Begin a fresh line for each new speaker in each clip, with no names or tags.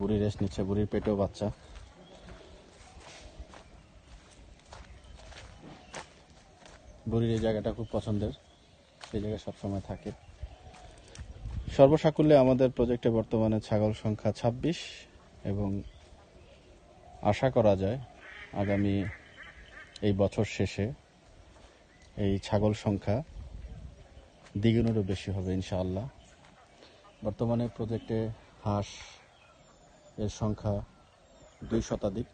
বুড়ি রেস্ট নিচ্ছে, বুড়ির পেটেও বাচ্চা। বুড়ির এই জায়গাটা খুব পছন্দের, এই জায়গায় সবসময় থাকে। সর্বসাকুল্যে আমাদের প্রজেক্টে বর্তমানে ছাগল সংখ্যা 26 এবং আশা করা যায় আগামী এই বছর শেষে এই ছাগল সংখ্যা দ্বিগুণেরও বেশি হবে ইনশাআল্লাহ। বর্তমানে প্রজেক্টে হাঁস এর সংখ্যা 2 শতাধিক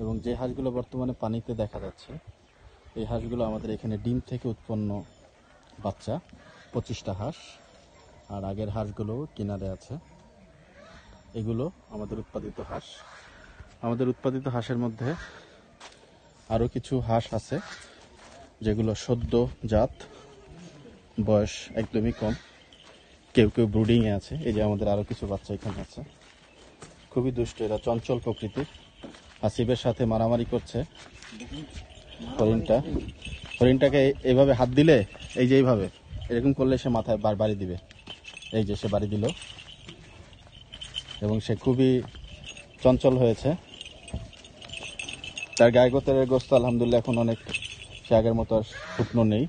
এবং যে হাঁসগুলো বর্তমানে পানিতে দেখা যাচ্ছে এই হাঁসগুলো আমাদের এখানে ডিম থেকে উৎপন্ন বাচ্চা, 25টা হাঁস। আর আগের হাঁসগুলো কিনারে আছে, এগুলো আমাদের উৎপাদিত হাঁস। আমাদের উৎপাদিত হাঁসের মধ্যে আরও কিছু হাঁস আছে যেগুলো সদ্য জাত, বয়স একদমই কম, কেউ কেউ ব্রুডিংয়ে আছে। এই যে আমাদের আরও কিছু বাচ্চা এখানে আছে, খুবই দুষ্ট এরা, চঞ্চল প্রকৃতির। আসিফের সাথে মারামারি করছে হরিণটাকে এইভাবে হাত দিলে, এই যে এইভাবে এরকম করলে সে মাথায় বাড়ি দিবে। এই যে সে বাড়ি দিল এবং সে খুবই চঞ্চল হয়েছে। তার গায়ে গোতরের গোস্ত আলহামদুলিল্লাহ এখন অনেক, সে আগের মতো আর শুকনো নেই।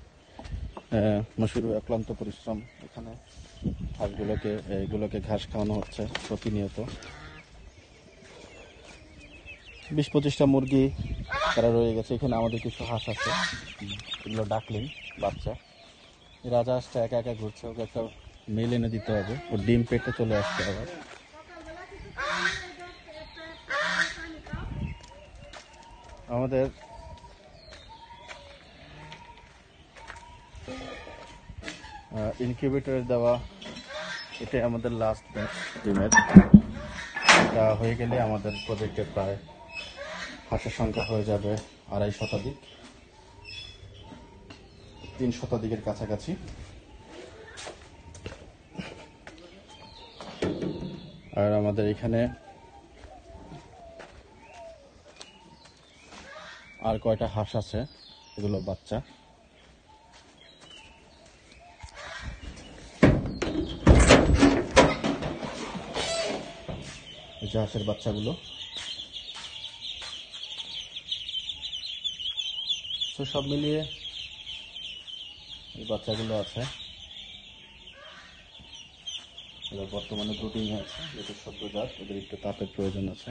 মশিরু অক্লান্ত পরিশ্রম, এখানে এগুলোকে ঘাস খাওয়ানো হচ্ছে প্রতিনিয়ত। 20-25টা মুরগি তারা রয়ে গেছে। এখানে আমাদের কিছু হাঁস আছে, এগুলো ডাকলিং বাচ্চা। এই রাজা হাঁসটা একা একা ঘুরছে, ওকে একটা মেল এনে দিতে হবে, ওর ডিম পেটে চলে আসছে আবার। আমাদের ইনকিউবেটরের দেওয়া এটাই আমাদের লাস্ট ব্যাচ ডিমের। এটা হয়ে গেলে আমাদের প্রজেক্টে প্রায় হাঁসের সংখ্যা হয়ে যাবে 2.5 শতাধিক, 3 শতাধিকের কাছাকাছি। আর আমাদের এখানে আর কয়টা হাঁস আছে, এগুলো বাচ্চা। এই যে হাঁসের বাচ্চাগুলো, তো সব মিলিয়ে এই বাচ্চাগুলো আছে। এরা বর্তমানে ব্রুডিং আছে, যেটা সদ্যজাত, ওদের একটু তাপের প্রয়োজন আছে।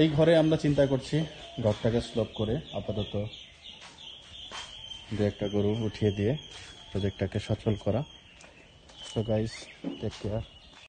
এই ঘরে আমরা চিন্তা করছি ঘরটাকে স্লোপ করে আপাতত 2-1টা গরু উঠিয়ে দিয়ে প্রজেক্টটাকে সচল করা। So guys, take care.